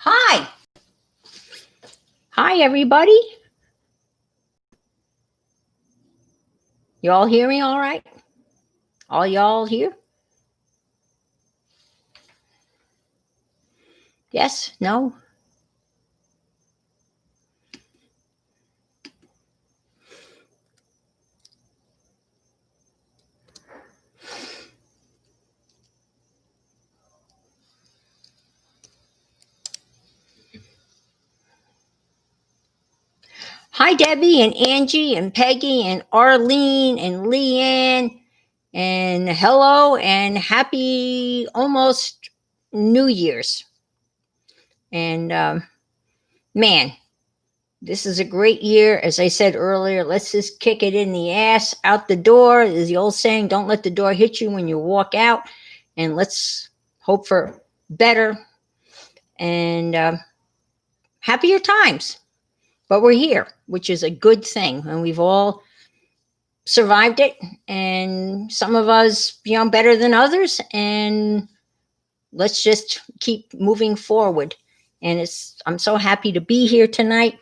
Hi. Hi, everybody. You all hear me all right? All y'all here? Yes? No? Hi, Debbie and Angie and Peggy and Arlene and Leanne. And hello and happy almost New Year's. And man, this is a great year. As I said earlier, let's just kick it in the ass out the door. Is the old saying, don't let the door hit you when you walk out. And let's hope for better and happier times. But we're here, which is a good thing. And we've all survived it. And some of us, better than others. And let's just keep moving forward. And I'm so happy to be here tonight.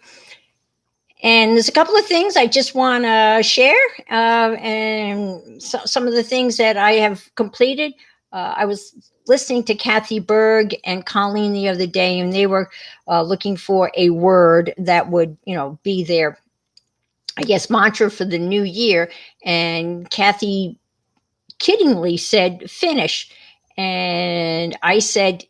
And there's a couple of things I just want to share, and some of the things that I have completed. I was listening to Kathy Berg and Colleen the other day, and they were looking for a word that would, be their, I guess, mantra for the new year. And Kathy kiddingly said finish. And I said,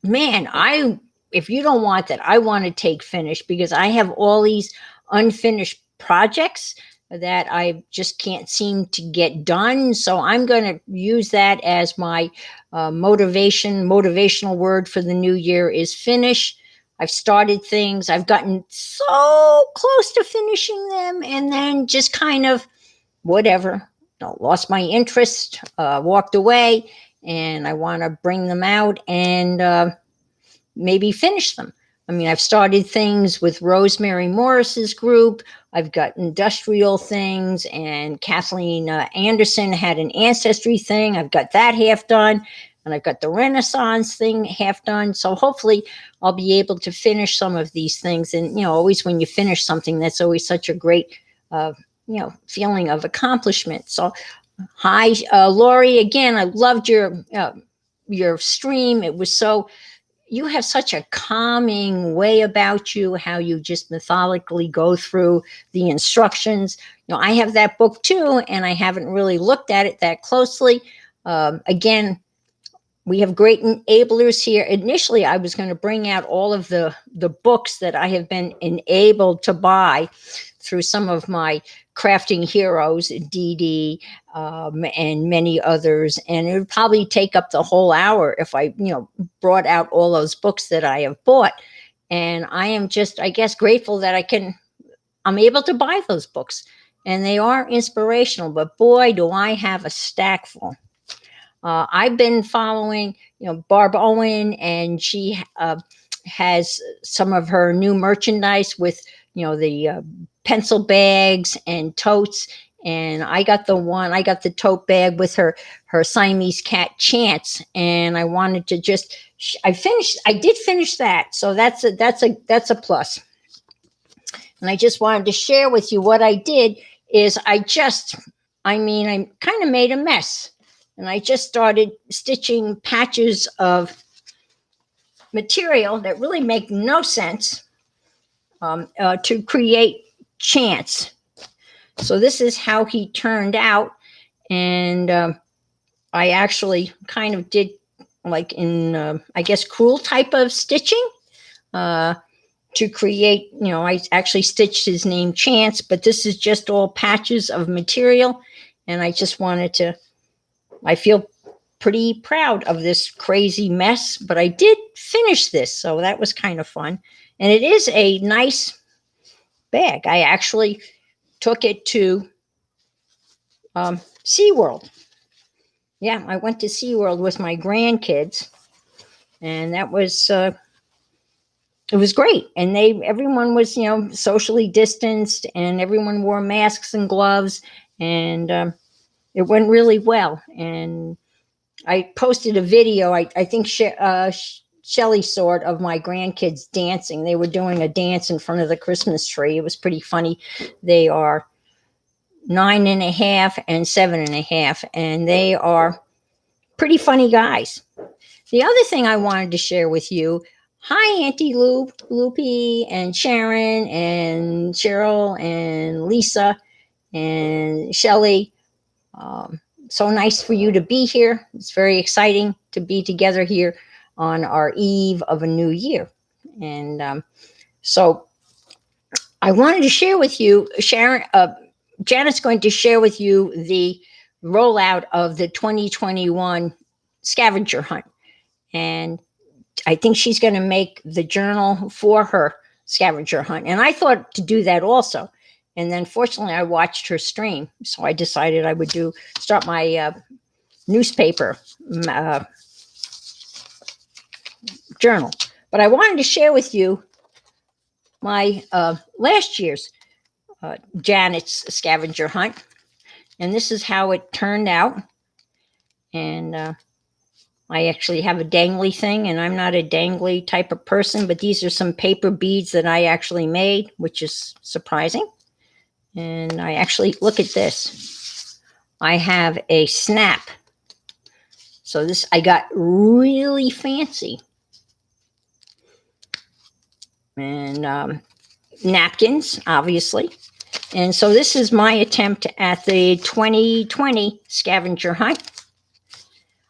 man, if you don't want that, I want to take finish, because I have all these unfinished projects that I just can't seem to get done. So I'm going to use that as my motivational word for the new year is finish. I've started things. I've gotten so close to finishing them, and then just kind of whatever, lost my interest, walked away, and I want to bring them out and maybe finish them. I mean, I've started things with Rosemary Morris's group. I've got industrial things, and Kathleen Anderson had an ancestry thing. I've got that half done, and I've got the Renaissance thing half done. So hopefully I'll be able to finish some of these things. And, always when you finish something, that's always such a great, feeling of accomplishment. So hi, Lori, again, I loved your stream. It was so, you have such a calming way about you, how you just methodically go through the instructions. I have that book too, and I haven't really looked at it that closely. Again, we have great enablers here. Initially, I was going to bring out all of the books that I have been enabled to buy through some of my crafting heroes, Dee Dee, and many others. And it would probably take up the whole hour if I, brought out all those books that I have bought. And I am just, I guess, grateful that I'm able to buy those books. And they are inspirational, but boy, do I have a stack full. I've been following, Barb Owen, and she has some of her new merchandise with, the pencil bags and totes. And I got the tote bag with her Siamese cat Chance. And I wanted to I did finich that. So that's a plus. And I just wanted to share with you what I did is I kind of made a mess. And I just started stitching patches of material that really make no sense to create Chance. So this is how he turned out. And I actually kind of did like in, I guess, crewel type of stitching to create, I actually stitched his name Chance, but this is just all patches of material. And I just wanted I feel pretty proud of this crazy mess, but I did finish this. So that was kind of fun. And it is a nice bag. I actually took it to SeaWorld. Yeah, I went to SeaWorld with my grandkids, and that was, it was great. And everyone was, socially distanced, and everyone wore masks and gloves, and it went really well. And I posted a video. I think Shelley sort of my grandkids dancing. They were doing a dance in front of the Christmas tree. It was pretty funny. They are 9.5 and 7.5, and they are pretty funny guys. The other thing I wanted to share with you, hi, Auntie Loopy, and Sharon, and Cheryl, and Lisa, and Shelley. So nice for you to be here. It's very exciting to be together here on our eve of a new year. And so I wanted to share with you, Sharon, Janet's going to share with you the rollout of the 2021 scavenger hunt. And I think she's going to make the journal for her scavenger hunt. And I thought to do that also. And then fortunately I watched her stream. So I decided I would start my newspaper journal. But I wanted to share with you my last year's Janet's scavenger hunt. And this is how it turned out. And I actually have a dangly thing, and I'm not a dangly type of person, but these are some paper beads that I actually made, which is surprising. And I actually, look at this. I have a snap. So this, I got really fancy. And napkins, obviously. And so this is my attempt at the 2020 scavenger hunt.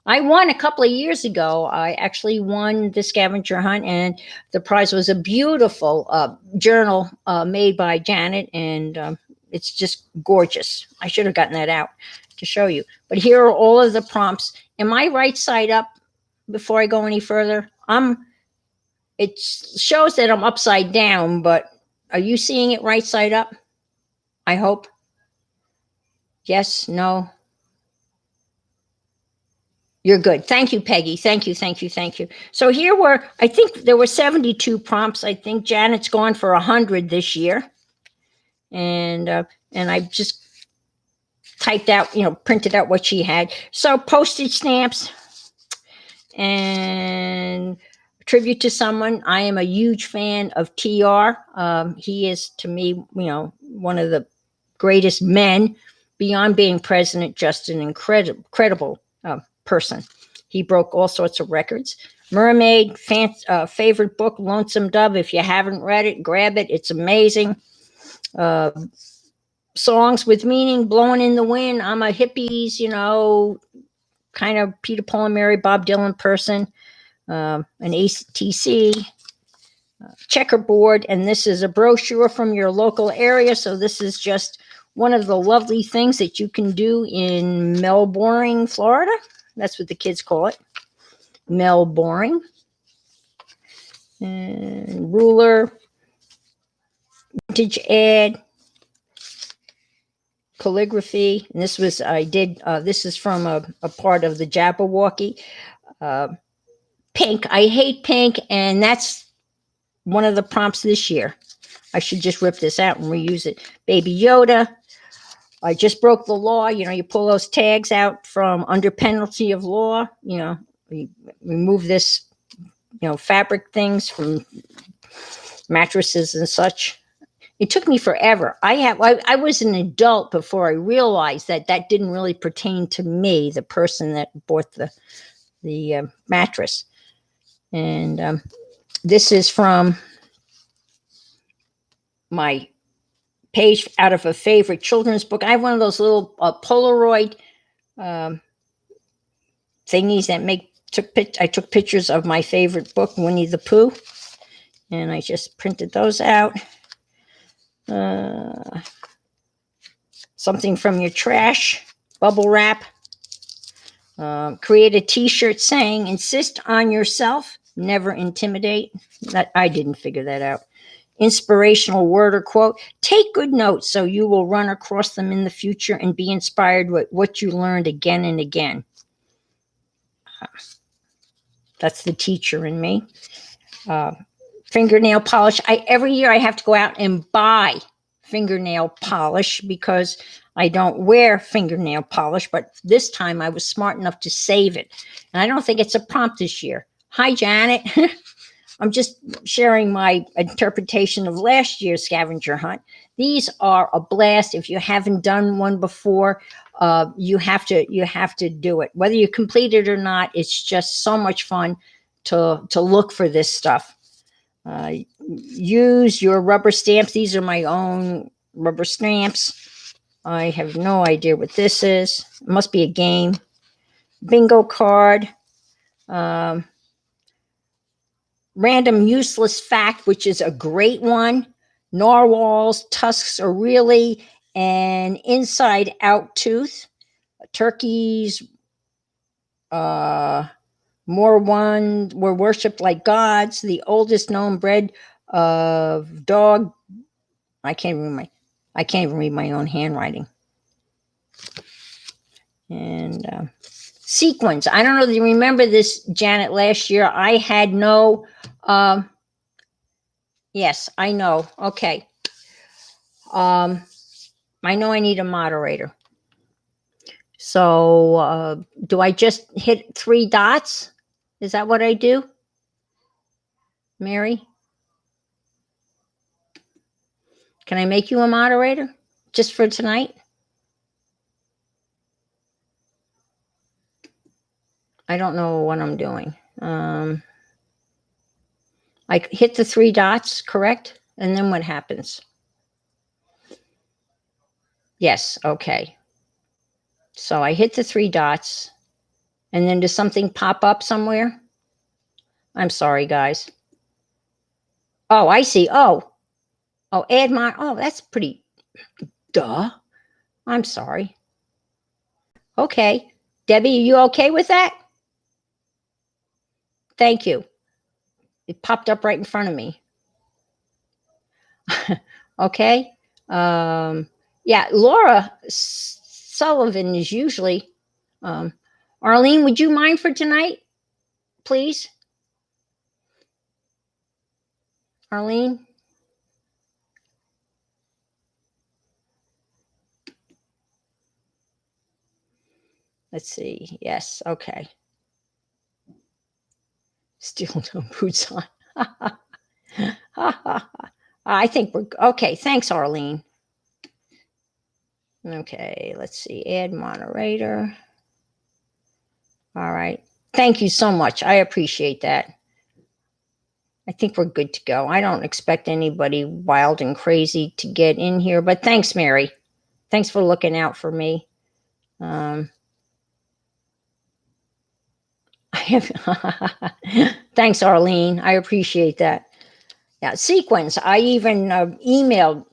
I won a couple of years ago. I actually won the scavenger hunt, and the prize was a beautiful journal made by Janet, and it's just gorgeous. I should have gotten that out to show you. But here are all of the prompts. Am I right side up before I go any further? It shows that I'm upside down, but are you seeing it right side up? I hope. Yes, no. You're good. Thank you, Peggy. Thank you. So here I think there were 72 prompts. I think Janet's gone for 100 this year. And I just typed out, printed out what she had. So postage stamps and tribute to someone. I am a huge fan of TR. He is, to me, one of the greatest men. Beyond being president, just an incredible person. He broke all sorts of records. Mermaid, favorite book, Lonesome Dove. If you haven't read it, grab it. It's amazing. Songs with meaning, Blowing in the Wind. I'm a hippies, kind of Peter, Paul, and Mary, Bob Dylan person. An ATC, checkerboard, and this is a brochure from your local area. So this is just one of the lovely things that you can do in Melbourne, Florida. That's what the kids call it, Melbourne. And ruler, vintage ad, calligraphy. And this was, this is from a part of the Jabberwocky. Pink. I hate pink, and that's one of the prompts this year. I should just rip this out and reuse it. Baby Yoda. I just broke the law. You pull those tags out from under penalty of law. You remove this, fabric things from mattresses and such. It took me forever. I was an adult before I realized that didn't really pertain to me, the person that bought the mattress. And this is from my page out of a favorite children's book. I have one of those little Polaroid thingies that I took pictures of my favorite book, Winnie the Pooh, and I just printed those out. Something from your trash, bubble wrap. Create a t-shirt saying, insist on yourself, never intimidate. I didn't figure that out. Inspirational word or quote. Take good notes so you will run across them in the future and be inspired with what you learned again and again. That's the teacher in me. Fingernail polish. Every year I have to go out and buy fingernail polish because I don't wear fingernail polish, but this time I was smart enough to save it. And I don't think it's a prompt this year. Hi, Janet. I'm just sharing my interpretation of last year's scavenger hunt. These are a blast. If you haven't done one before, you have to do it. Whether you complete it or not, it's just so much fun to look for this stuff. Use your rubber stamps. These are my own rubber stamps. I have no idea what this is. It must be a game. Bingo card. Um, Random useless fact, which is a great one. Narwhals' tusks are really an inside out tooth. Turkeys, uh, more one were worshipped like gods. The oldest known breed of dog. I can't read my own handwriting. And sequins. I don't know if you remember this, Janet. Last year, I had no. Yes, I know. Okay. I know I need a moderator. So, do I just hit three dots? Is that what I do, Mary? Can I make you a moderator just for tonight? I don't know what I'm doing. I hit the three dots, correct? And then what happens? Yes, okay. So I hit the three dots, and then does something pop up somewhere? I'm sorry, guys. Oh, I see. Oh, add my. Oh, that's pretty. Duh. I'm sorry. Okay. Debbie, are you okay with that? Thank you. It popped up right in front of me. Okay. Yeah, Laura Sullivan is usually. Arlene, would you mind for tonight, please? Arlene? Let's see. Yes. Okay. Still no boots on. I think we're okay. Thanks, Arlene. Okay, let's see. Add moderator. All right. Thank you so much. I appreciate that. I think we're good to go. I don't expect anybody wild and crazy to get in here, but thanks, Mary. Thanks for looking out for me. Thanks, Arlene. I appreciate that. Yeah, sequins. I even emailed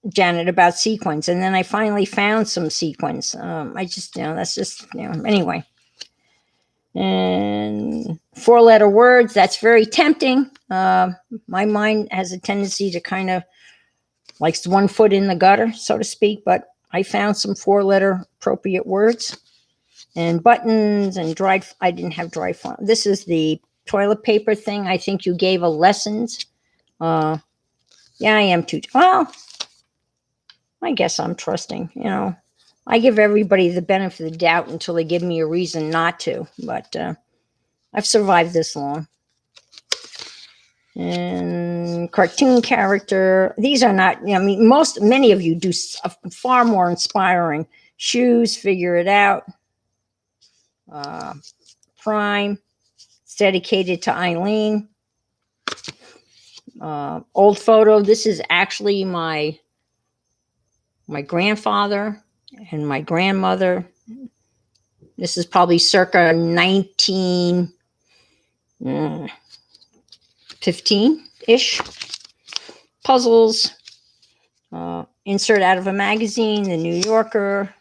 Janet about sequins, and then I finally found some sequins. I just, that's just, anyway. And four-letter words, that's very tempting. My mind has a tendency to kind of likes one foot in the gutter, so to speak, but I found some four-letter appropriate words. And buttons and dried, I didn't have dry font. This is the toilet paper thing. I think you gave a lessons. Yeah, I am too. Well, I guess I'm trusting, I give everybody the benefit of the doubt until they give me a reason not to, but I've survived this long. And cartoon character. These are not, many of you do far more inspiring. Shoes, figure it out. Prime, it's dedicated to Eileen. Old photo. This is actually my grandfather and my grandmother. This is probably circa 1915-ish. Puzzles. Insert out of a magazine, The New Yorker.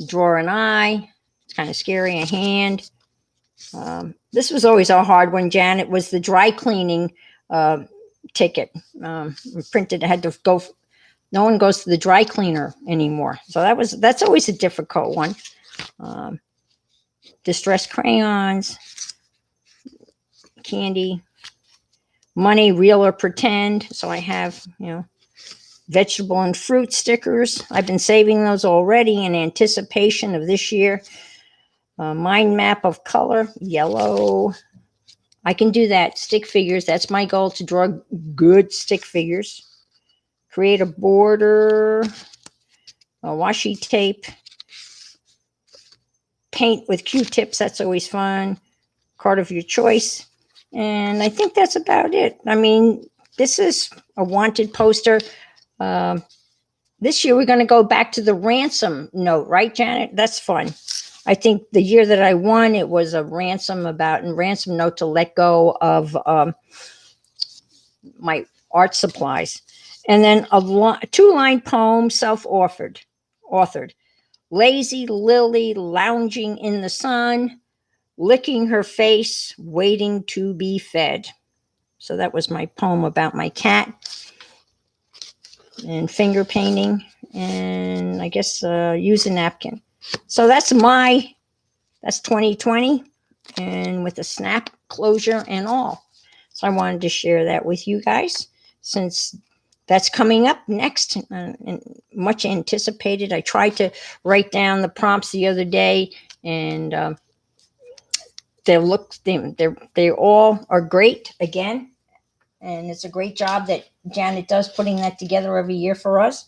Draw an eye. It's kind of scary. A hand. This was always a hard one, Janet, was the dry cleaning ticket. Printed, had to go. No one goes to the dry cleaner anymore. So that's always a difficult one. Distress crayons, candy, money, real or pretend. So I have, vegetable and fruit stickers. I've been saving those already in anticipation of this year. Mind map of color, yellow, I can do that. Stick figures. That's my goal, to draw good stick figures. Create a border, a washi tape, paint with Q-tips. That's always fun. Card of your choice. And I think that's about it. I mean, this is a wanted poster. This year we're going to go back to the ransom note, right, Janet? That's fun. I think the year that I won, it was a ransom note to let go of my art supplies. And then a 2-line poem, self-authored. Lazy Lily lounging in the sun, licking her face, waiting to be fed. So that was my poem about my cat. And finger painting, and I guess use a napkin. So that's 2020, and with a snap closure and all. So I wanted to share that with you guys, since that's coming up next, and much anticipated. I tried to write down the prompts the other day, and they all are great again. And it's a great job that Janet does putting that together every year for us.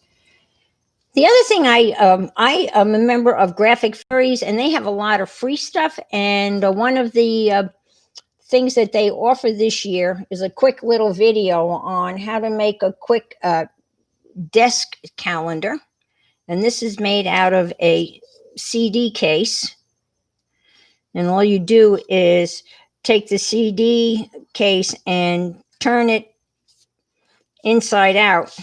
The other thing, I am a member of Graphic Fairies, and they have a lot of free stuff. And one of the things that they offer this year is a quick little video on how to make a quick desk calendar. And this is made out of a CD case. And all you do is take the CD case and turn it inside out.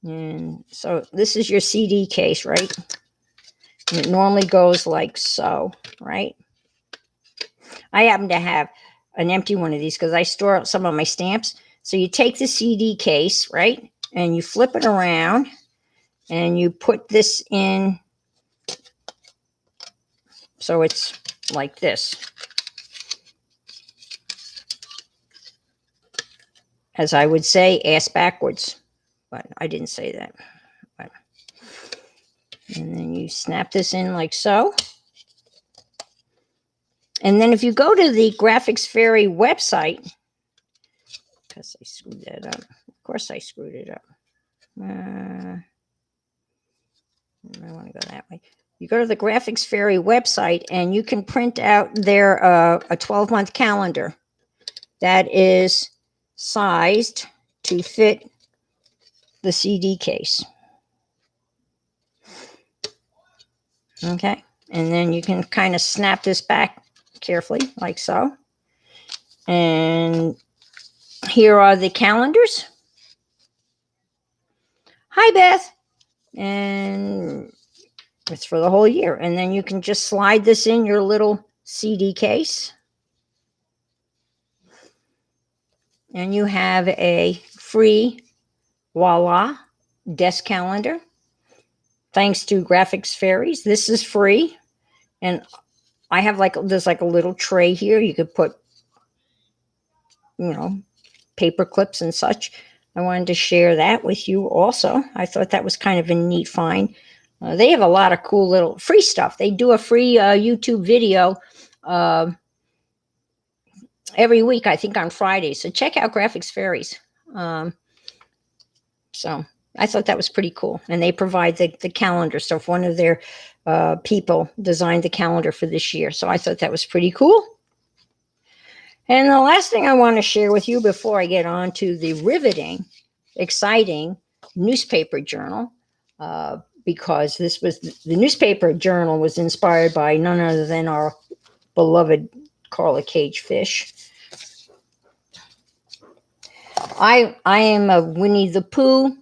And so this is your CD case, right? And it normally goes like so, right? I happen to have an empty one of these because I store some of my stamps. So you take the CD case, right? And you flip it around and you put this in. So it's like this. As I would say, ass backwards. But I didn't say that. But, and then you snap this in like so. And then if you go to the Graphics Fairy website, because I screwed that up. Of course I screwed it up. I want to go that way. You go to the Graphics Fairy website and you can print out their a 12-month calendar that is sized to fit the CD case. Okay. And then you can kind of snap this back carefully like so. And here are the calendars. Hi, Beth. And it's for the whole year. And then you can just slide this in your little CD case. And you have a free, voila, desk calendar. Thanks to Graphics Fairies. This is free. And I have there's like a little tray here. You could put, paper clips and such. I wanted to share that with you also. I thought that was kind of a neat find. They have a lot of cool little free stuff. They do a free YouTube video every week, I think on Friday. So check out Graphics Fairies. So I thought that was pretty cool. And they provide the calendar. So if one of their people designed the calendar for this year. So I thought that was pretty cool. And the last thing I want to share with you before I get on to the riveting, exciting newspaper journal, because the newspaper journal was inspired by none other than our beloved Carla Cage Fish. I am a Winnie the Pooh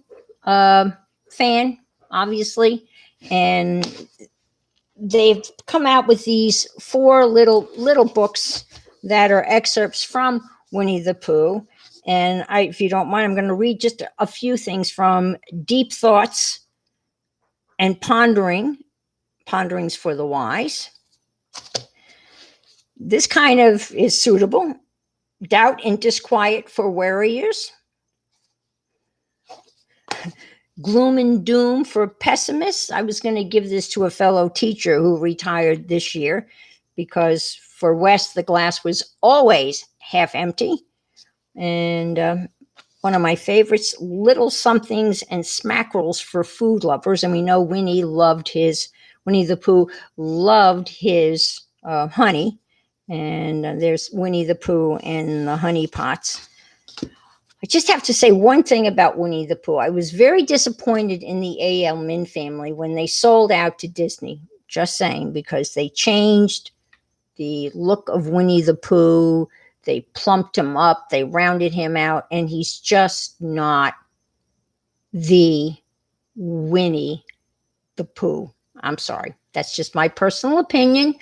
fan, obviously, and they've come out with these 4 little books that are excerpts from Winnie the Pooh. And if you don't mind, I'm going to read just a few things from Deep Thoughts and Ponderings for the Wise. This kind of is suitable. Doubt and Disquiet for Warriors. Gloom and Doom for Pessimists. I was going to give this to a fellow teacher who retired this year because for Wes, the glass was always half empty. And one of my favorites, Little Somethings and Smackerels for Food Lovers. And we know Winnie the Pooh loved his honey. And there's Winnie the Pooh and the honey pots. I just have to say one thing about Winnie the Pooh. I was very disappointed in the A.L. Min family when they sold out to Disney. Just saying, because they changed the look of Winnie the Pooh. They plumped him up, they rounded him out, and he's just not the Winnie the Pooh. I'm sorry. That's just my personal opinion.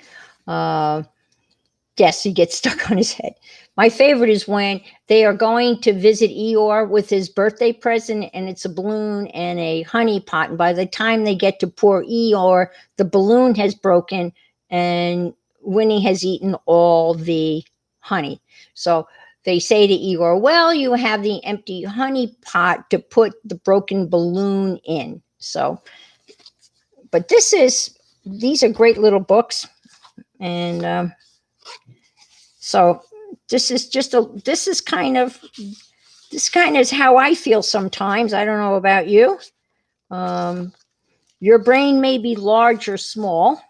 Yes, he gets stuck on his head. My favorite is when they are going to visit Eeyore with his birthday present, and it's a balloon and a honey pot. And by the time they get to poor Eeyore, the balloon has broken and Winnie has eaten all the honey. So they say to Eeyore, well, you have the empty honey pot to put the broken balloon in. So, but these are great little books. And so this is kind of how I feel sometimes. I don't know about you. Your brain may be large or small,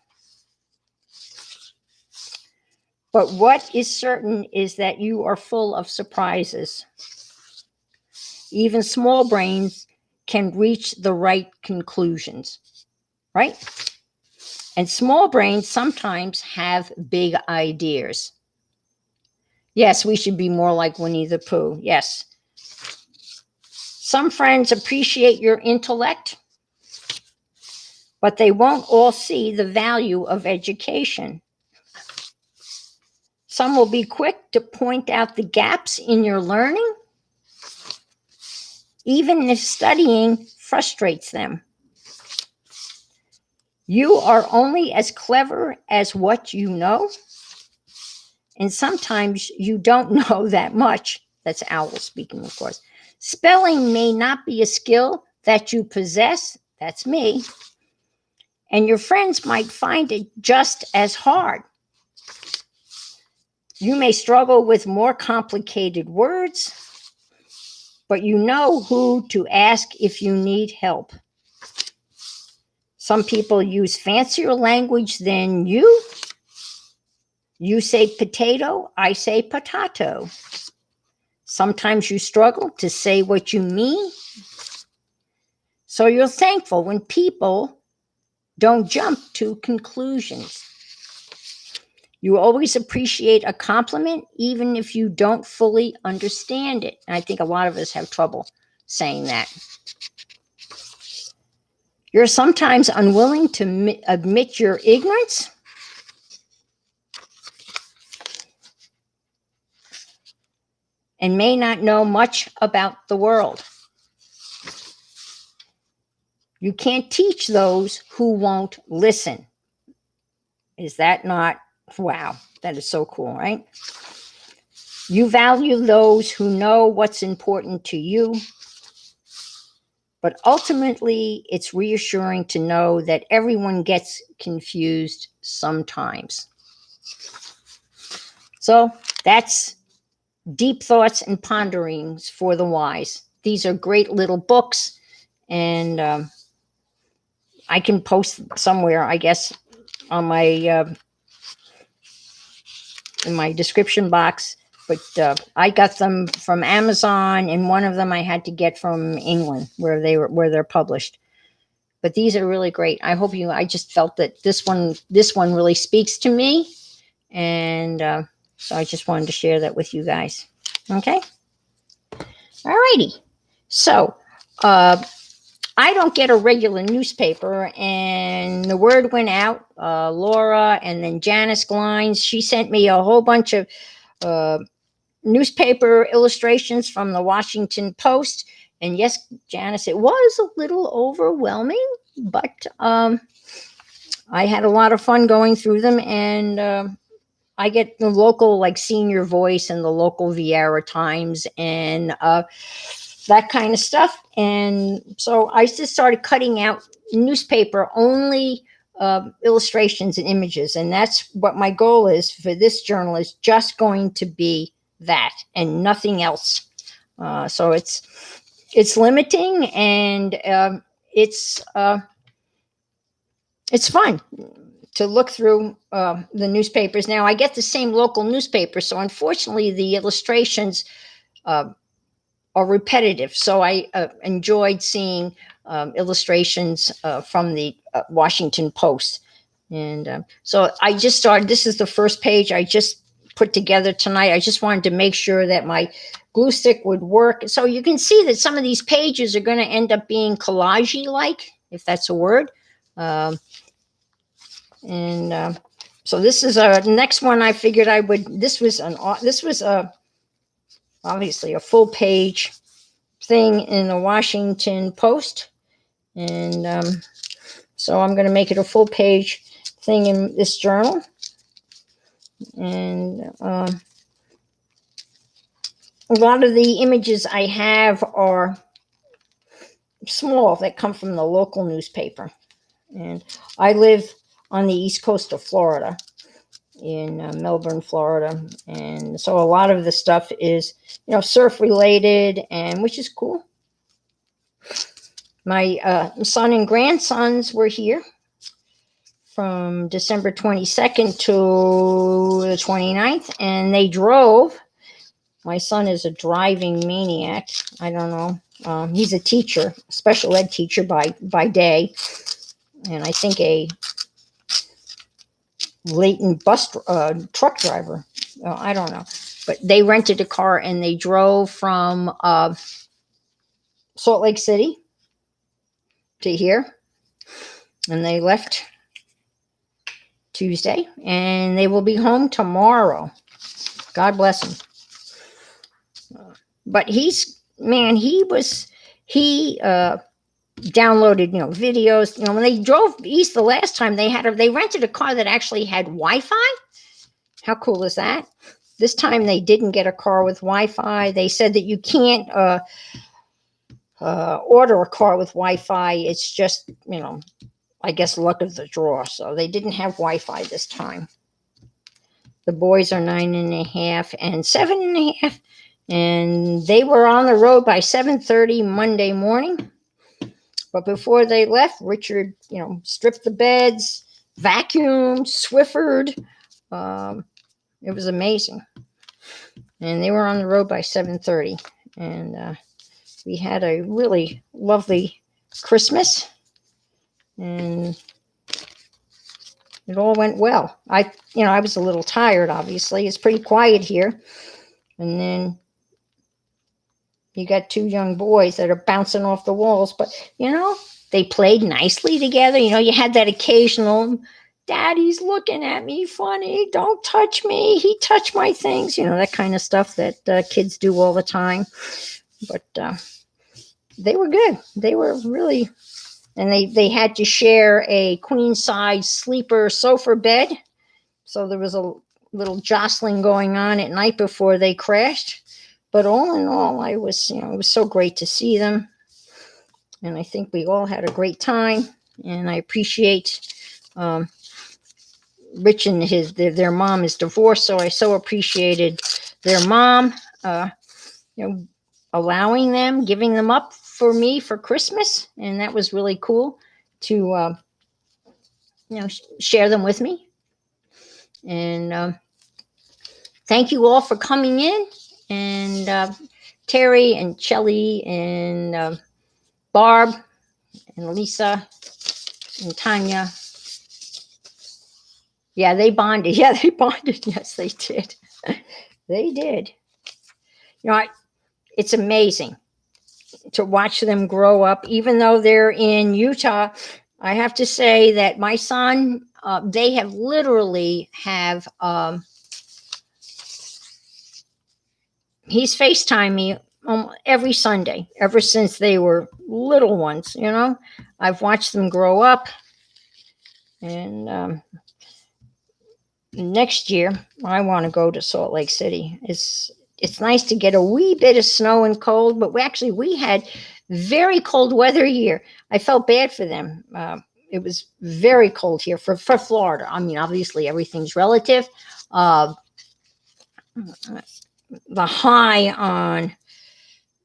but what is certain is that you are full of surprises. Even small brains can reach the right conclusions, right? And small brains sometimes have big ideas. Yes, we should be more like Winnie the Pooh. Yes. Some friends appreciate your intellect, but they won't all see the value of education. Some will be quick to point out the gaps in your learning, even if studying frustrates them. You are only as clever as what you know, and sometimes you don't know that much. That's Owl speaking, of course. Spelling may not be a skill that you possess. That's me. And your friends might find it just as hard. You may struggle with more complicated words, but you know who to ask if you need help. Some people use fancier language than you. You say potato, I say potato. Sometimes you struggle to say what you mean. So you're thankful when people don't jump to conclusions. You always appreciate a compliment, even if you don't fully understand it. And I think a lot of us have trouble saying that. You're sometimes unwilling to admit your ignorance. And may not know much about the world. You can't teach those who won't listen. Is that not, wow, that is so cool, right? You value those who know what's important to you, but ultimately it's reassuring to know that everyone gets confused sometimes. So that's Deep Thoughts and Ponderings for the Wise. These are great little books, and I can post somewhere, I guess, on my in my description box. But I got them from Amazon, and one of them I had to get from England, where they're published. But these are really great. I just felt that this one really speaks to me, and so I just wanted to share that with you guys. Okay. All righty. So I don't get a regular newspaper, and the word went out. Laura and then Janice Glines, she sent me a whole bunch of newspaper illustrations from the Washington Post. And yes, Janice, it was a little overwhelming, but I had a lot of fun going through them, and I get the local, like, Senior Voice and the local Viera Times and that kind of stuff. And so I just started cutting out newspaper only illustrations and images. And that's what my goal is for this journal, is just going to be that and nothing else. So it's limiting, and it's fun to look through the newspapers. Now I get the same local newspaper, so unfortunately the illustrations uh, are repetitive. So I enjoyed seeing illustrations from the Washington Post. And so I just started. This is the first page I just put together tonight. I just wanted to make sure that my glue stick would work. So you can see that some of these pages are going to end up being collagey like, if that's a word. Um, and so this is a next one. I figured I would. This was obviously a full page thing in the Washington Post, and so I'm going to make it a full page thing in this journal. And a lot of the images I have are small, that come from the local newspaper. And I live on the east coast of Florida, in Melbourne, Florida, and so a lot of the stuff is, surf related, and which is cool. My son and grandsons were here from December 22nd to the 29th, and they drove. My son is a driving maniac. I don't know. He's a teacher, special ed teacher by day, and I think a latent truck driver. I don't know. But they rented a car and they drove from Salt Lake City to here. And they left Tuesday, and they will be home tomorrow. God bless him. But he downloaded, videos. When they drove east the last time, they rented a car that actually had Wi-Fi. How cool is that? This time they didn't get a car with Wi-Fi. They said that you can't order a car with Wi-Fi. It's just, I guess luck of the draw. So they didn't have Wi-Fi this time. The boys are 9.5 and 7.5, and they were on the road by 7:30 Monday morning. But before they left, Richard, stripped the beds, vacuumed, Swiffered. It was amazing. And they were on the road by 7:30. And we had a really lovely Christmas. And it all went well. I was a little tired, obviously. It's pretty quiet here. And then you got two young boys that are bouncing off the walls, but they played nicely together. You had that occasional, Daddy's looking at me funny, don't touch me, he touched my things, that kind of stuff that kids do all the time. But they were good. They were really, and they had to share a queen size sleeper sofa bed, so there was a little jostling going on at night before they crashed. But all in all, it was so great to see them. And I think we all had a great time. And I appreciate Rich and their mom is divorced. So I so appreciated their mom, allowing them, giving them up for me for Christmas. And that was really cool to, share them with me. And thank you all for coming in. And Terry and Shelly and Barb and Lisa and Tanya. Yeah, they bonded. Yeah, they bonded. Yes, they did. They did. It's amazing to watch them grow up. Even though they're in Utah, I have to say that my son, they have literally he's FaceTime me every Sunday, ever since they were little ones, I've watched them grow up. And next year, I want to go to Salt Lake City. It's nice to get a wee bit of snow and cold, but we had very cold weather here. I felt bad for them. it was very cold here for Florida. I mean, obviously everything's relative. Uh, the high on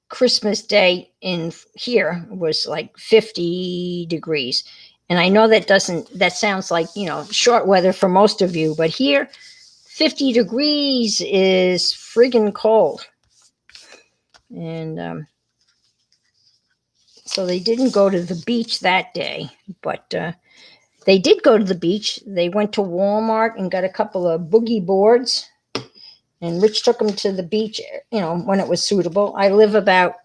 Christmas Day in here was like 50 degrees. And I know that sounds like, short weather for most of you, but here 50 degrees is friggin' cold. And so they didn't go to the beach that day, but they did go to the beach. They went to Walmart and got a couple of boogie boards, and Rich took them to the beach, when it was suitable. I live about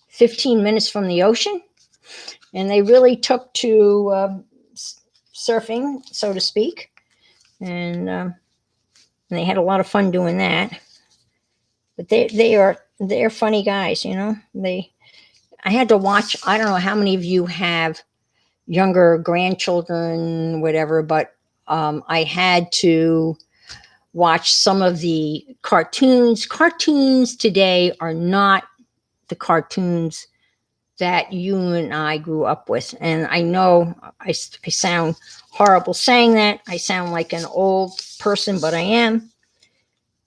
15 minutes from the ocean, and they really took to surfing, so to speak, and they had a lot of fun doing that. But they're funny guys, I had to watch. I don't know how many of you have younger grandchildren, whatever, but I had to watch some of the cartoons. Cartoons today are not the cartoons that you and I grew up with. And I know I sound horrible saying that. I sound like an old person, but I am.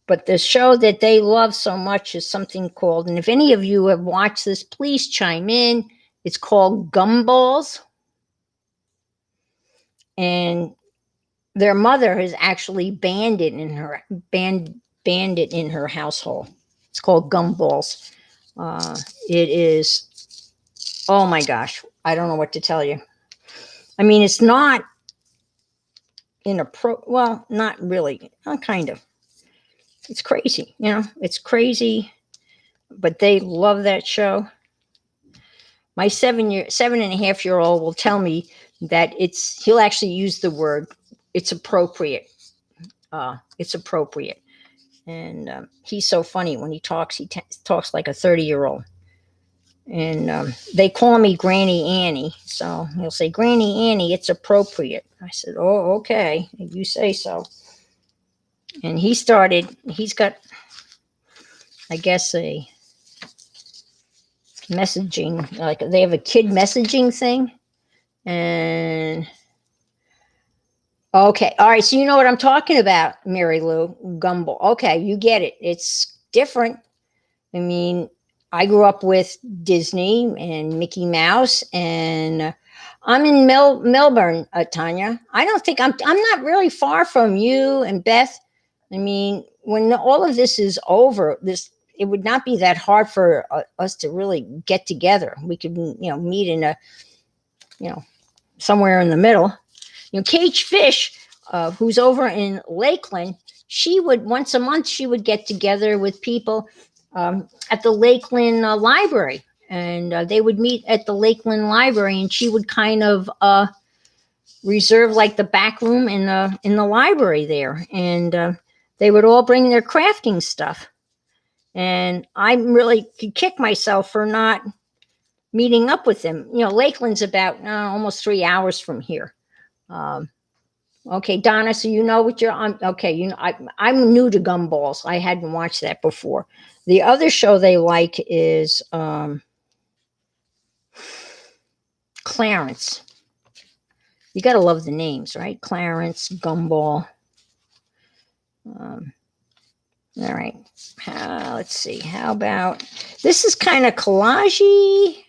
But the show that they love so much is something called, and if any of you have watched this, please chime in. It's called Gumballs. And their mother has actually banned it in her household. It's called Gumballs. It is, oh my gosh, I don't know what to tell you. I mean, it's not well, not really, kind of. It's crazy, it's crazy, but they love that show. My 7.5-year-old will tell me that he'll actually use the word, it's appropriate. It's appropriate. And he's so funny when he talks. He talks like a 30-year-old. And they call me Granny Annie. So he'll say, Granny Annie, it's appropriate. I said, oh, okay. You say so. And he's got, I guess, a messaging, like they have a kid messaging thing. And okay. All right. So you know what I'm talking about, Mary Lou. Gumball. Okay. You get it. It's different. I mean, I grew up with Disney and Mickey Mouse, and I'm in Melbourne, Tanya. I don't think I'm not really far from you and Beth. I mean, when all of this is over, it would not be that hard for us to really get together. We could, meet in somewhere in the middle. Cage Fish, who's over in Lakeland, she would once a month get together with people at the Lakeland library, and they would meet at the Lakeland library, and she would kind of reserve like the back room in the library there, and they would all bring their crafting stuff. And I really could kick myself for not meeting up with them. Lakeland's about almost 3 hours from here. Okay, Donna, so you know what okay, I'm new to Gumballs. I hadn't watched that before. The other show they like is Clarence. You got to love the names, right? Clarence, Gumball. All right. Let's see. How about this? Is kind of collagey.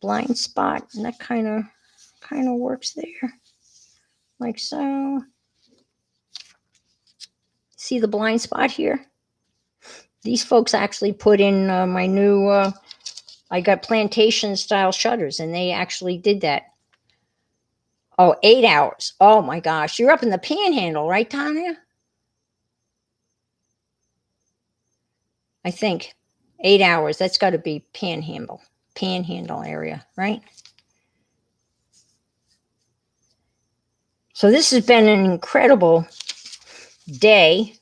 Blind spot. And that kind of works there. Like so. See the blind spot here? These folks actually put in my new, I got plantation style shutters, and they actually did that. Oh, 8 hours. Oh my gosh. You're up in the Panhandle, right, Tanya? I think 8 hours. That's got to be Panhandle area, right? So this has been an incredible day.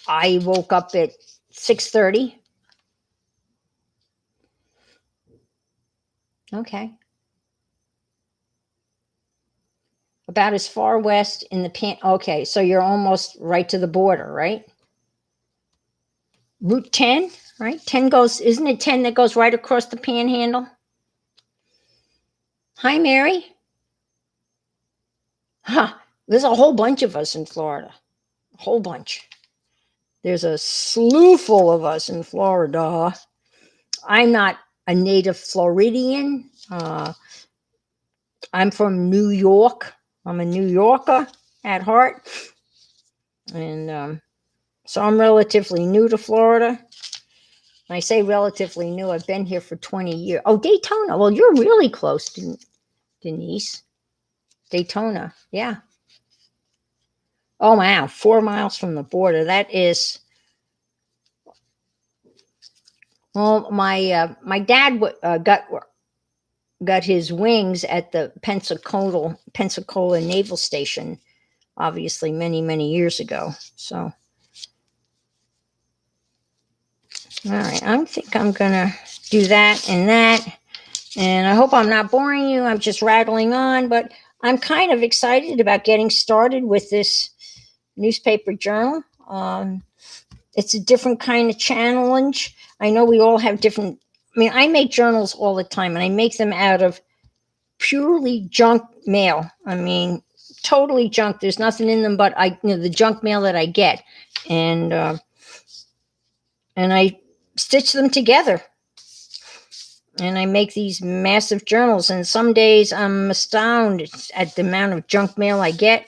I woke up at 6:30. Okay. About as far west in the okay, so you're almost right to the border, right? Route 10, right? 10 goes, isn't it 10 that goes right across the panhandle? Hi, Mary. Huh. There's a whole bunch of us in Florida. A whole bunch. There's a slew full of us in Florida. I'm not a native Floridian. I'm from New York. I'm a New Yorker at heart. And so I'm relatively new to Florida. I say relatively new. I've been here for 20 years. Oh, Daytona. Well, you're really close, Denise. Daytona. Yeah. Oh, wow. 4 miles from the border. That is. Well, my dad got his wings at the Pensacola Naval Station, obviously many years ago. So, all right, I think I'm gonna do that, and I hope I'm not boring you. I'm just rattling on, but I'm kind of excited about getting started with this newspaper journal. It's a different kind of challenge. I know we all have different. I mean, I make journals all the time, and I make them out of purely junk mail. I mean, totally junk. There's nothing in them but the junk mail that I get, and I stitch them together, and I make these massive journals. And some days I'm astounded at the amount of junk mail I get,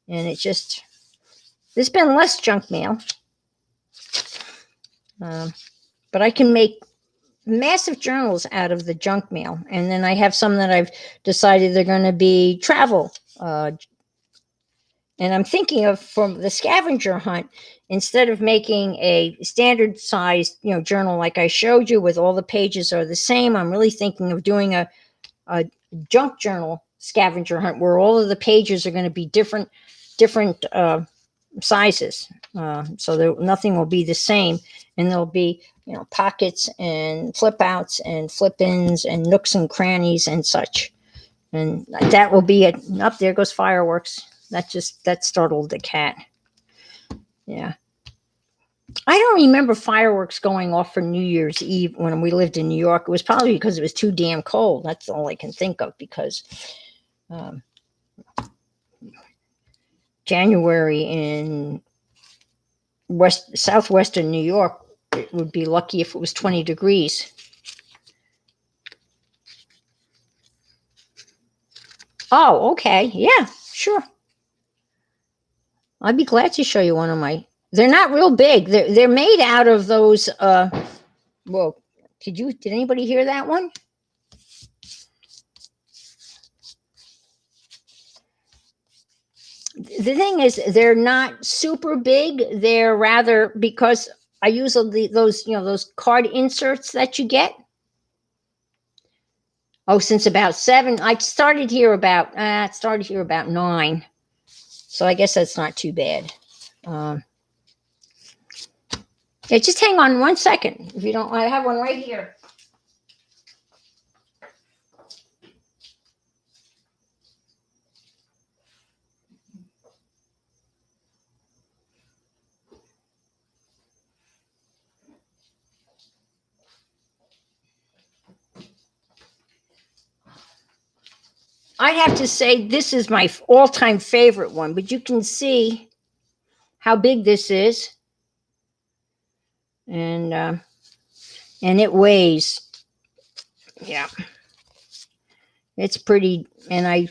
and there's been less junk mail, but I can make massive journals out of the junk mail. And then I have some that I've decided they're going to be travel. And I'm thinking of, from the scavenger hunt, instead of making a standard sized, journal like I showed you with all the pages are the same, I'm really thinking of doing a junk journal scavenger hunt where all of the pages are going to be different sizes. So nothing will be the same, and there'll be pockets and flip outs and flip ins and nooks and crannies and such. And that will be it. Up there goes fireworks. That startled the cat. Yeah. I don't remember fireworks going off for New Year's Eve when we lived in New York. It was probably because it was too damn cold. That's all I can think of, because January in southwestern New York, it would be lucky if it was 20 degrees. Oh, okay. Yeah, sure. I'd be glad to show you one of my. They're not real big. They're made out of those. Well, did anybody hear that one? The thing is, they're not super big. They're rather, because I use those card inserts that you get. Oh, since about 7. I started here about 9. So I guess that's not too bad. Yeah, just hang on 1 second. If you don't, I have one right here. I'd have to say this is my all-time favorite one, but you can see how big this is, and it weighs. Yeah, it's pretty. And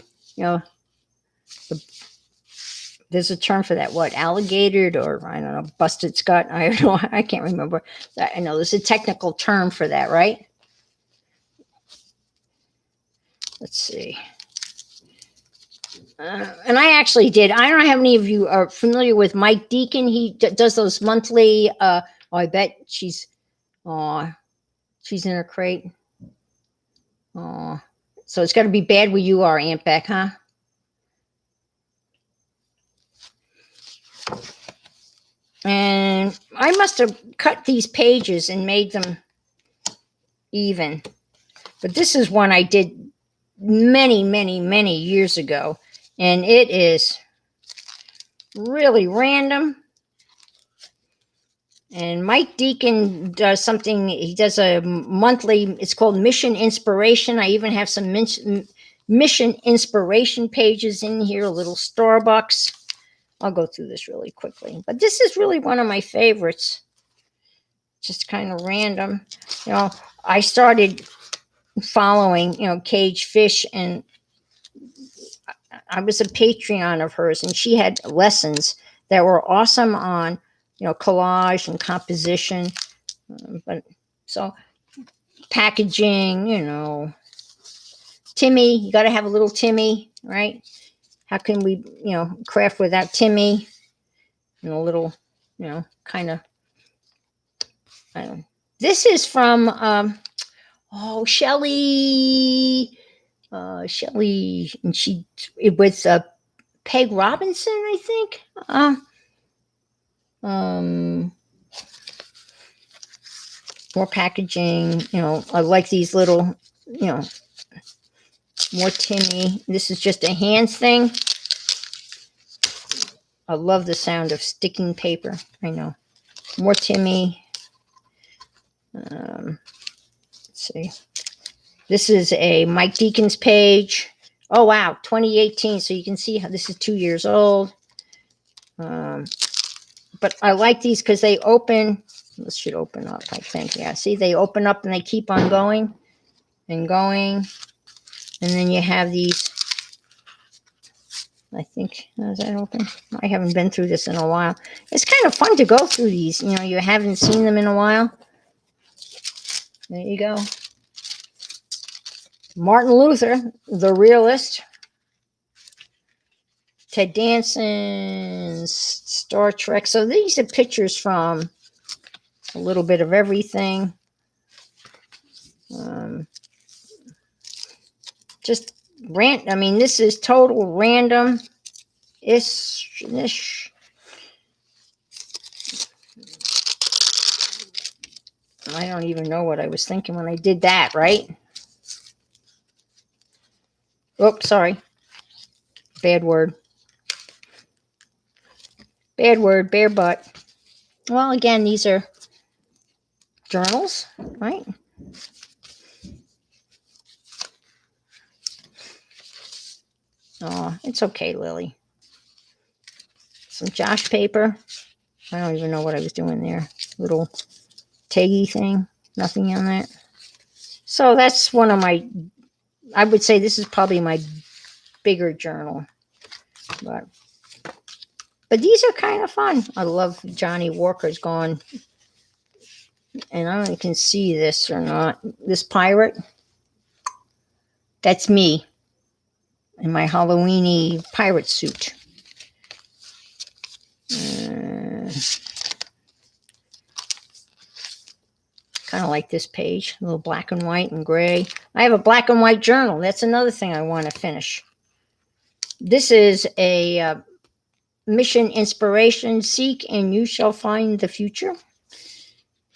there's a term for that. What, alligator, or I don't know, busted scut? I don't know. I can't remember. I know there's a technical term for that, right? Let's see. And I actually did. I don't know how many of you are familiar with Mike Deacon. He does those monthly. I bet she's in her crate. So it's got to be bad where you are, Aunt Beck, huh? And I must have cut these pages and made them even. But this is one I did many years ago. And it is really random. And Mike Deacon does something. He does a monthly. It's called Mission Inspiration. I even have some mission inspiration pages in here. A little Starbucks. I'll go through this really quickly, but this is really one of my favorites. Just kind of random. I started following, Cage Fish, and I was a Patreon of hers, and she had lessons that were awesome on, collage and composition. But so packaging, Timmy, you got to have a little Timmy, right? How can we, craft without Timmy? And a little, kind of, I don't know. This is from, Shelley, and it was Peg Robinson, I think. More packaging, I like these little, more Timmy. This is just a hands thing. I love the sound of sticking paper. I know. More Timmy. Let's see. This is a Mike Deacon's page. Oh, wow. 2018. So you can see how this is 2 years old. But I like these because they open. This should open up, I think. Yeah, see, they open up and they keep on going and going. And then you have these. I think, is that open? I haven't been through this in a while. It's kind of fun to go through these. You haven't seen them in a while. There you go. Martin Luther, the realist. Ted Danson, Star Trek. So these are pictures from a little bit of everything. Just I mean, this is total random ish. I don't even know what I was thinking when I did that, right? Oops, sorry. Bad word. Bare butt. Well, again, these are journals, right? Oh, it's okay, Lily. Some Josh paper. I don't even know what I was doing there. Little Teggy thing. Nothing on that. So that's one of my, I would say this is probably my bigger journal. But these are kind of fun. I love Johnny Walker's gone. And I don't know if you can see this or not. This pirate. That's me. In my Halloweeny pirate suit. Kind of like this page, a little black and white and gray. I have a black and white journal. That's another thing I want to finish. This is a mission inspiration. Seek and you shall find the future.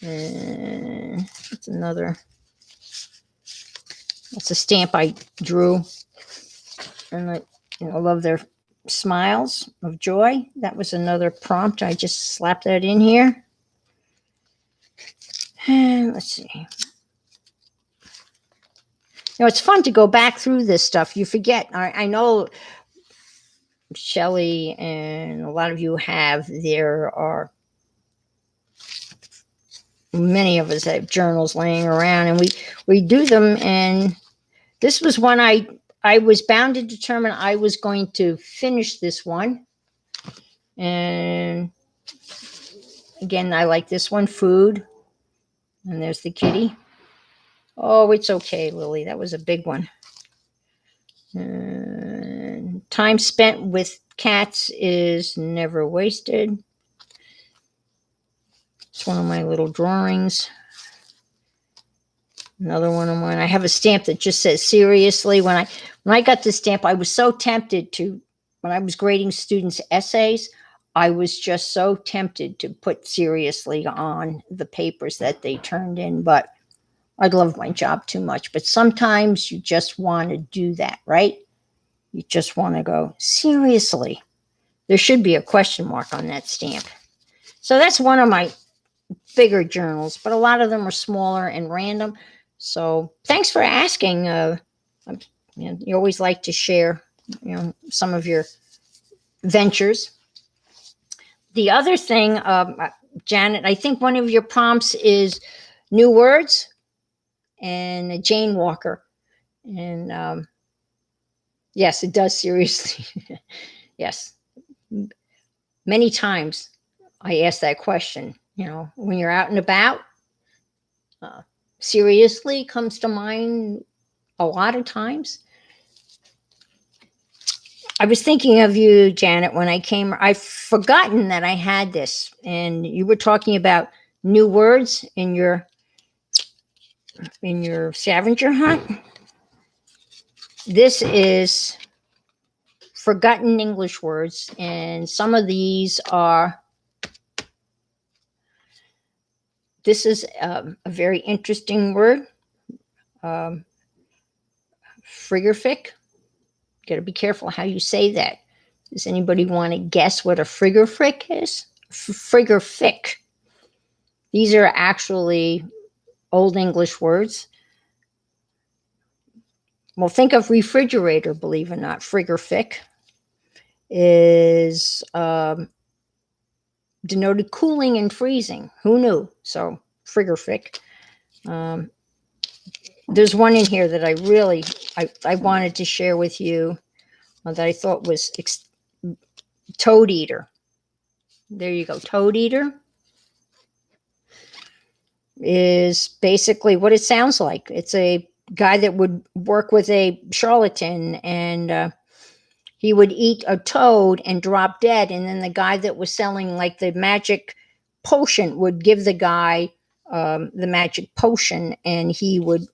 That's another. That's a stamp I drew. And I love their smiles of joy. That was another prompt. I just slapped that in here. And let's see. It's fun to go back through this stuff. You forget. I know Shelley and a lot of you have. There are many of us have journals laying around, and we do them. And this was one I was bound to determine I was going to finish this one. And again, I like this one, food. And there's the kitty. Oh, it's okay, Lily. That was a big one. Time spent with cats is never wasted. It's one of my little drawings. Another one of mine. I have a stamp that just says seriously. When I got this stamp, I was so tempted to, when I was grading students' essays, I was just so tempted to put seriously on the papers that they turned in, but I love my job too much. But sometimes you just want to do that, right? You just want to go, seriously. There should be a question mark on that stamp. So that's one of my bigger journals, but a lot of them are smaller and random. So thanks for asking. You always like to share, some of your ventures. The other thing, Janet, I think one of your prompts is new words and Jane Walker. And yes, it does, seriously. Yes. Many times I ask that question, when you're out and about, uh, seriously comes to mind a lot of times. I was thinking of you, Janet, when I came. I've forgotten that I had this, and you were talking about new words in your scavenger hunt. This is forgotten English words, and some of these are. This is a very interesting word, frigorific. Got to be careful how you say that. Does anybody want to guess what a frigorific is? Frigorific. These are actually Old English words. Well, think of refrigerator, believe it or not. Frigorific is denoted cooling and freezing. Who knew? So frigorific. There's one in here that I wanted to share with you that I thought was toad eater. There you go. Toad eater is basically what it sounds like. It's a guy that would work with a charlatan, and he would eat a toad and drop dead. And then the guy that was selling like the magic potion would give the guy the magic potion, and he would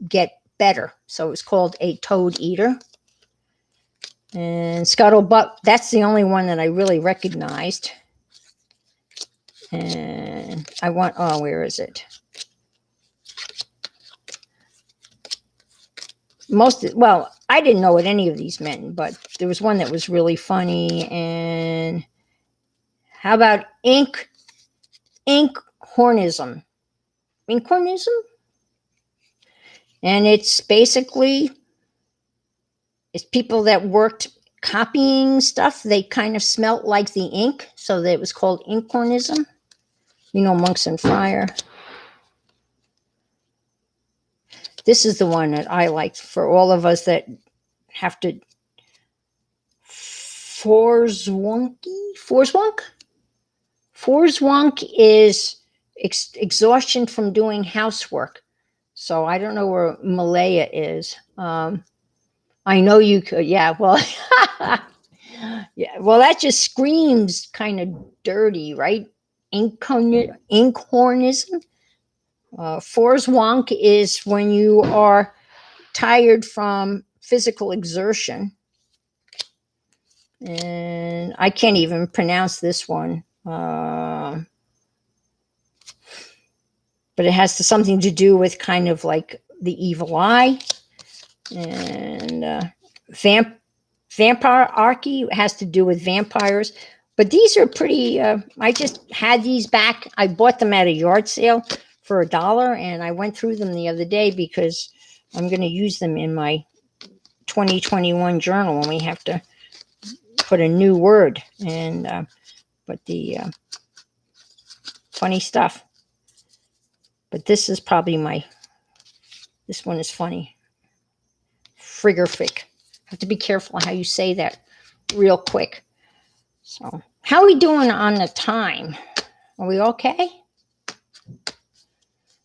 get better. So it's called a toad eater. And scuttlebutt, that's the only one that I really recognized. And where is it? I didn't know what any of these meant, but there was one that was really funny. And how about inkhornism? Inkhornism? And it's basically, it's people that worked copying stuff. They kind of smelt like the ink, so that it was called inkhornism. Monks and Fire. This is the one that I like for all of us that have to. Forswunk is exhaustion from doing housework. So I don't know where Malaya is. I know you could. Yeah. Well, yeah. Well, that just screams kind of dirty, right? Inkhornism. Forswonk is when you are tired from physical exertion. And I can't even pronounce this one. But it has something to do with kind of like the evil eye. And vampire has to do with vampires. But these are pretty, I just had these back. I bought them at a yard sale for $1, and I went through them the other day because I'm going to use them in my 2021 journal when we have to put a new word. And but the funny stuff. But this is probably this one is funny. Frigorific. Have to be careful how you say that real quick. So how are we doing on the time? Are we okay?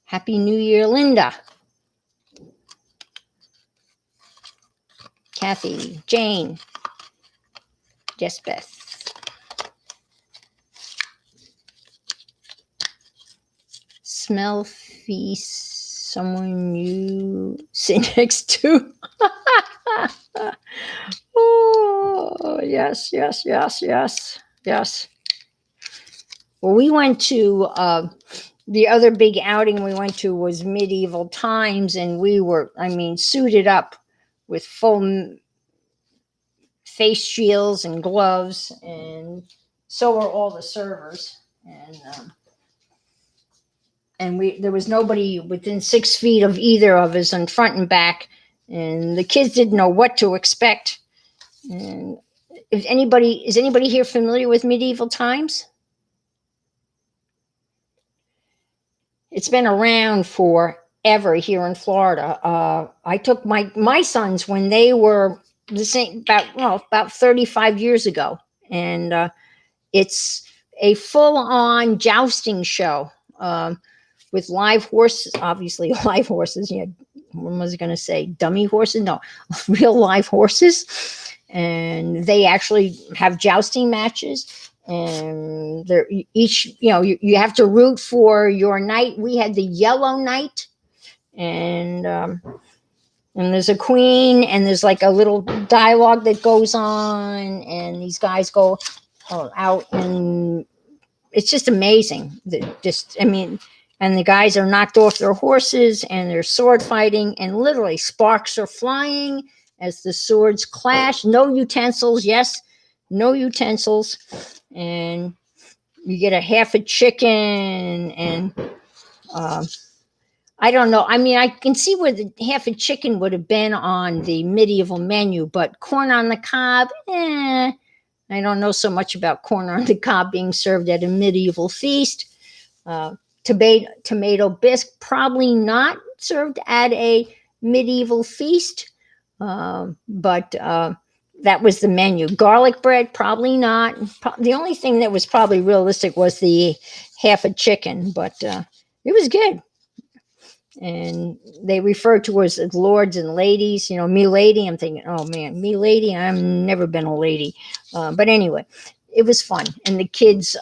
Happy New Year, Linda. Kathy, Jane. Yes, Beth. Smell, feast, someone you sit next to. Oh, yes. Well, we went to, the other big outing we went to was Medieval Times, and we were, suited up with full face shields and gloves, and so were all the servers. And and there was nobody within 6 feet of either of us on front and back, and the kids didn't know what to expect. And if anybody is anybody here familiar with medieval times? It's been around forever here in Florida. I took my sons when they were the same, about 35 years ago, and it's a full on jousting show. With live horses, obviously live horses. What was I going to say? Dummy horses? No, real live horses. And they actually have jousting matches. And they're each, you have to root for your knight. We had the yellow knight, and there's a queen, and there's like a little dialogue that goes on, and these guys go out, and it's just amazing. And the guys are knocked off their horses, and they're sword fighting, and literally sparks are flying as the swords clash. No utensils, yes, no utensils. And you get a half a chicken, and I don't know. I mean, I can see where the half a chicken would have been on the medieval menu, but corn on the cob, I don't know so much about corn on the cob being served at a medieval feast. Tomato bisque, probably not served at a medieval feast, but that was the menu. Garlic bread, probably not. The only thing that was probably realistic was the half a chicken, but it was good. And they refer to us as lords and ladies. Me lady, I'm thinking, oh man, me lady, I've never been a lady. But anyway, it was fun. And the kids,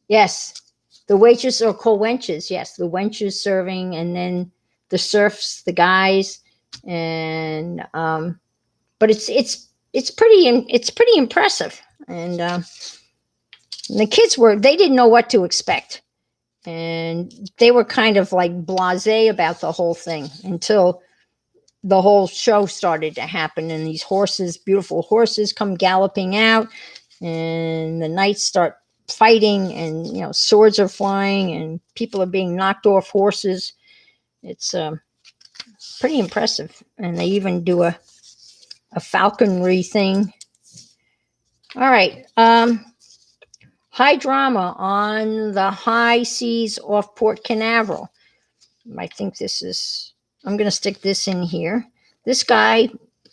yes, the waitresses are called wenches. Yes, the wenches serving, and then the serfs, the guys. And but it's pretty impressive. And the kids they didn't know what to expect. And they were kind of like blasé about the whole thing until the whole show started to happen, and these horses, beautiful horses, come galloping out, and the knights start fighting, and swords are flying, and people are being knocked off horses. It's pretty impressive. And they even do a falconry thing. All right. High drama on the high seas off Port Canaveral. I think I'm going to stick this in here. This guy,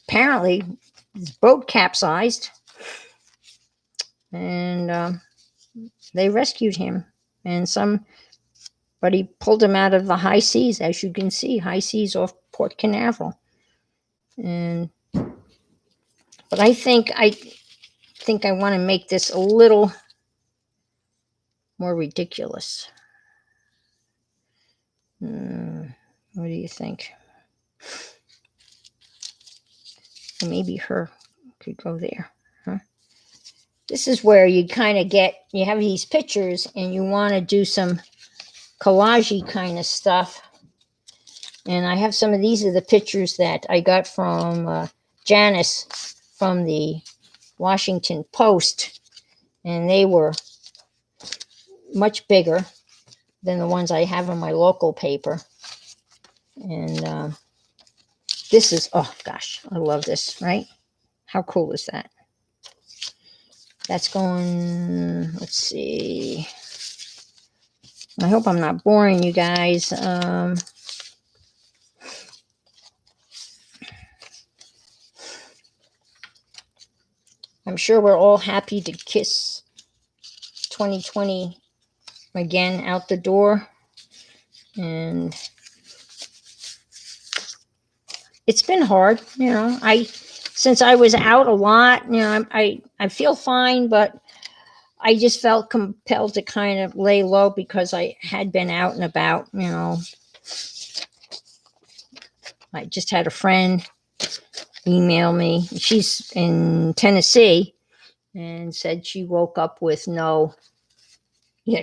apparently, his boat capsized, and they rescued him. And somebody pulled him out of the high seas, as you can see, high seas off Port Canaveral. But I think I want to make this a little more ridiculous. What do you think? Or maybe her could go there, huh? This is where you kind of you have these pictures, and you want to do some collage-y kind of stuff. And I have some of these are the pictures that I got from Janice from the Washington Post, and they were much bigger than the ones I have in my local paper. And this is, oh gosh, I love this, right? How cool is that? That's going, let's see. I hope I'm not boring you guys. I'm sure we're all happy to kiss 2020 again out the door. And it's been hard, since I was out a lot, I feel fine, but I just felt compelled to kind of lay low because I had been out and about. I just had a friend email me. She's in Tennessee, and said she woke up with no,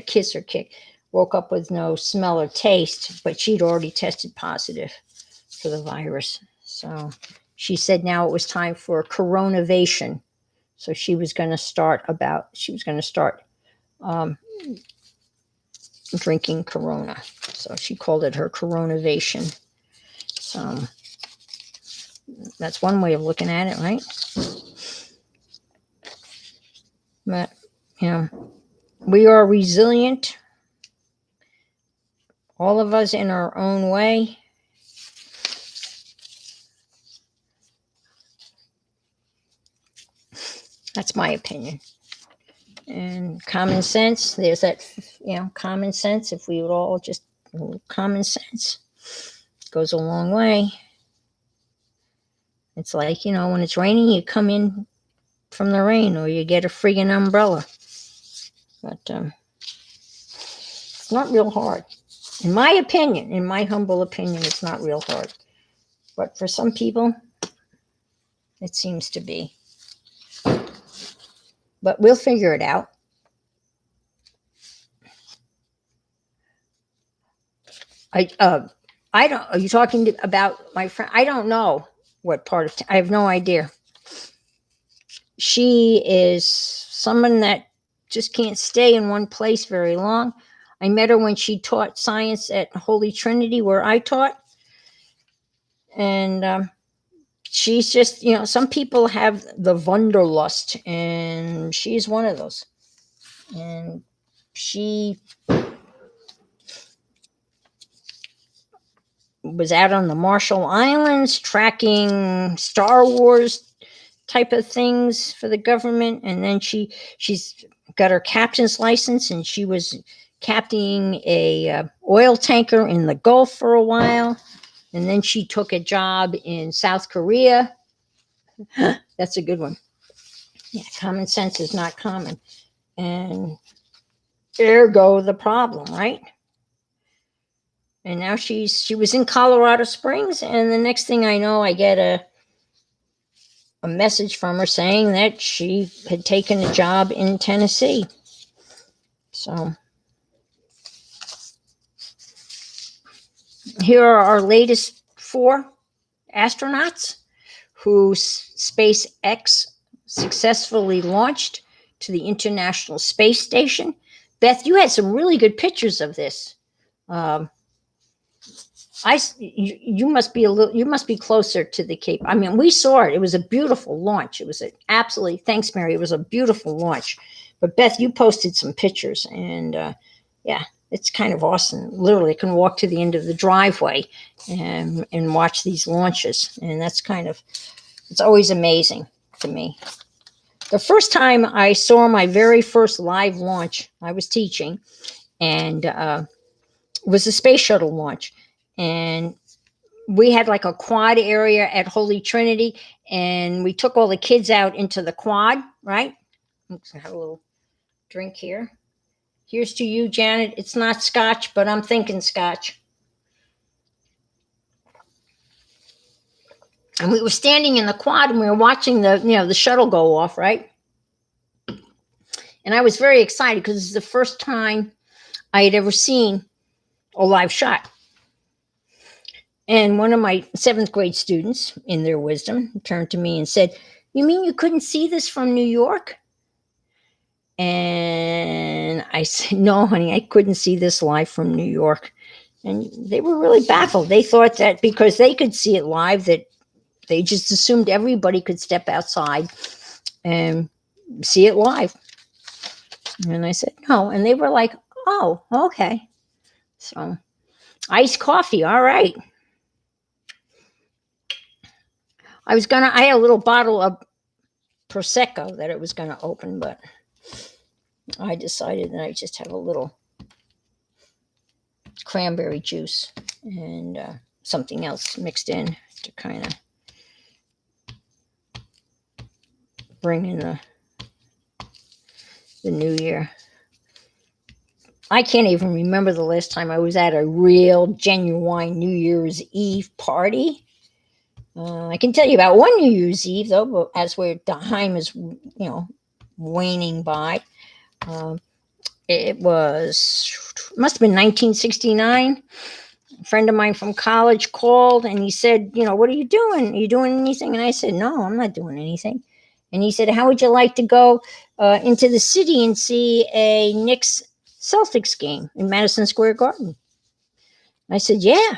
kiss or kick, woke up with no smell or taste, but she'd already tested positive for the virus. So she said now it was time for coronavation. So she was going to start drinking Corona. So she called it her Coronavation. So that's one way of looking at it, right? But, you know, we are resilient, all of us in our own way. That's my opinion. And common sense, there's that, common sense. If we would all just, common sense goes a long way. It's like, when it's raining, you come in from the rain or you get a friggin' umbrella. But it's not real hard. In my opinion, in my humble opinion, it's not real hard. But for some people, it seems to be. But we'll figure it out. I don't. Are you talking about my friend? I don't know what part of. I have no idea. She is someone that just can't stay in one place very long. I met her when she taught science at Holy Trinity, where I taught, and she's just, some people have the Wanderlust, and she's one of those. And she was out on the Marshall Islands tracking Star Wars type of things for the government, and then she's got her captain's license, and she was captaining a oil tanker in the Gulf for a while, and then she took a job in South Korea. That's a good one. Yeah, common sense is not common, and ergo the problem, right? And now she was in Colorado Springs, and the next thing I know, I get a message from her saying that she had taken a job in Tennessee. So here are our latest 4 astronauts who SpaceX successfully launched to the International Space Station. Beth, you had some really good pictures of this. You must be closer to the Cape. I mean, we saw it. It was a beautiful launch. It was thanks, Mary. It was a beautiful launch. But Beth, you posted some pictures, and yeah, it's kind of awesome. Literally, I can walk to the end of the driveway and watch these launches, and it's always amazing to me. The first time I saw my very first live launch, I was teaching, and it was a space shuttle launch. And we had like a quad area at Holy Trinity, and we took all the kids out into the quad, right? I'm just gonna have a little drink here. Here's to you, Janet. It's not scotch, but I'm thinking scotch. And we were standing in the quad, and we were watching the shuttle go off, right? And I was very excited because it's the first time I had ever seen a live shot. And one of my 7th grade students, in their wisdom, turned to me and said, "You mean you couldn't see this from New York?" And I said, "No, honey, I couldn't see this live from New York." And they were really baffled. They thought that because they could see it live, that they just assumed everybody could step outside and see it live. And I said, "No." And they were like, "Oh, okay." So, iced coffee, all right. I had a little bottle of Prosecco that it was going to open, but I decided that I just have a little cranberry juice and something else mixed in to kind of bring in the new year. I can't even remember the last time I was at a real, genuine New Year's Eve party. I can tell you about one New Year's Eve, though, but as the time is, waning by. It must have been 1969. A friend of mine from college called, and he said, "What are you doing? Are you doing anything?" And I said, "No, I'm not doing anything." And he said, "How would you like to go into the city and see a Knicks Celtics game in Madison Square Garden. I said, yeah.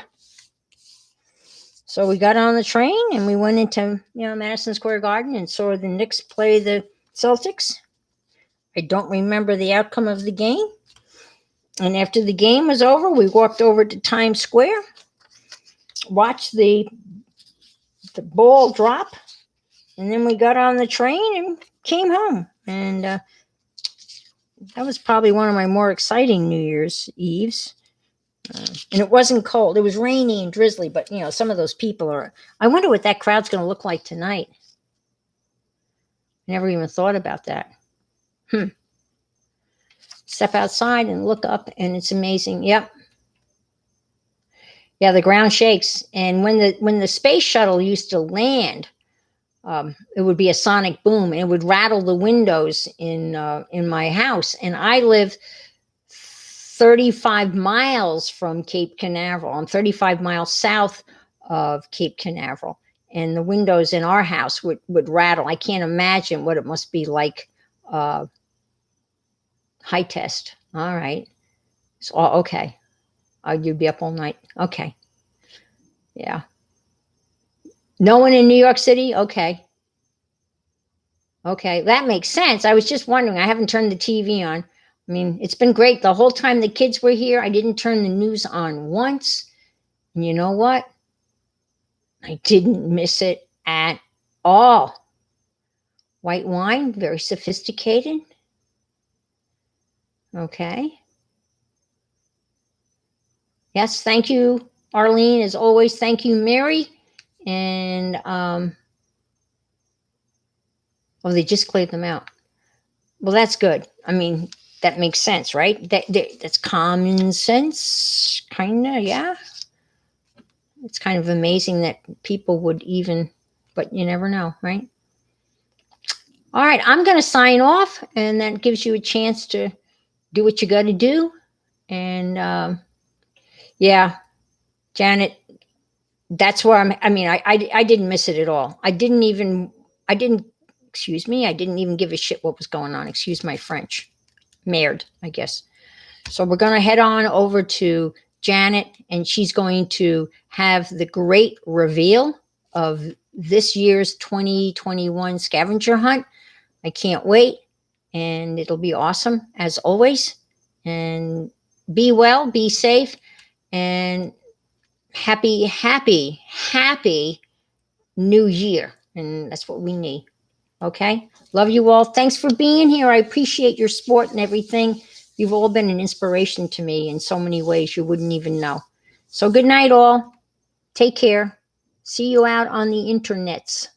So we got on the train and we went into, Madison Square Garden and saw the Knicks play the Celtics. I don't remember the outcome of the game. And after the game was over, we walked over to Times Square, watched the ball drop, and then we got on the train and came home. And that was probably one of my more exciting New Year's Eves. And it wasn't cold. It was rainy and drizzly, but some of those people are. I wonder what that crowd's going to look like tonight. Never even thought about that. Step outside and look up, and it's amazing. Yep. Yeah, the ground shakes. And when the space shuttle used to land, it would be a sonic boom, and it would rattle the windows in my house. And I live 35 miles from Cape Canaveral. I'm 35 miles south of Cape Canaveral, and the windows in our house would rattle. I can't imagine what it must be like. High test. All right. So, okay. You'd be up all night. Okay. Yeah. No one in New York City? Okay. Okay. That makes sense. I was just wondering. I haven't turned the TV on. I mean, it's been great. The whole time the kids were here, I didn't turn the news on once. And you know what? I didn't miss it at all. White wine, very sophisticated. Okay. Yes, thank you, Arlene, as always. Thank you, Mary. And, they just cleared them out. Well, that's good. I mean, that makes sense, right? That's common sense, kind of, yeah. It's kind of amazing that people would even, but you never know, right? All right, I'm going to sign off, and that gives you a chance to do what you got to do. And yeah, Janet, that's where I didn't miss it at all. I didn't even give a shit what was going on. Excuse my French. Merde, I guess. So we're going to head on over to Janet, and she's going to have the great reveal of this year's 2021 scavenger hunt. I can't wait, and it'll be awesome as always. And be well, be safe, and happy New Year. And that's what we need. Okay. Love you all. Thanks for being here. I appreciate your support and everything. You've all been an inspiration to me in so many ways you wouldn't even know. So good night, all. Take care. See you out on the internets.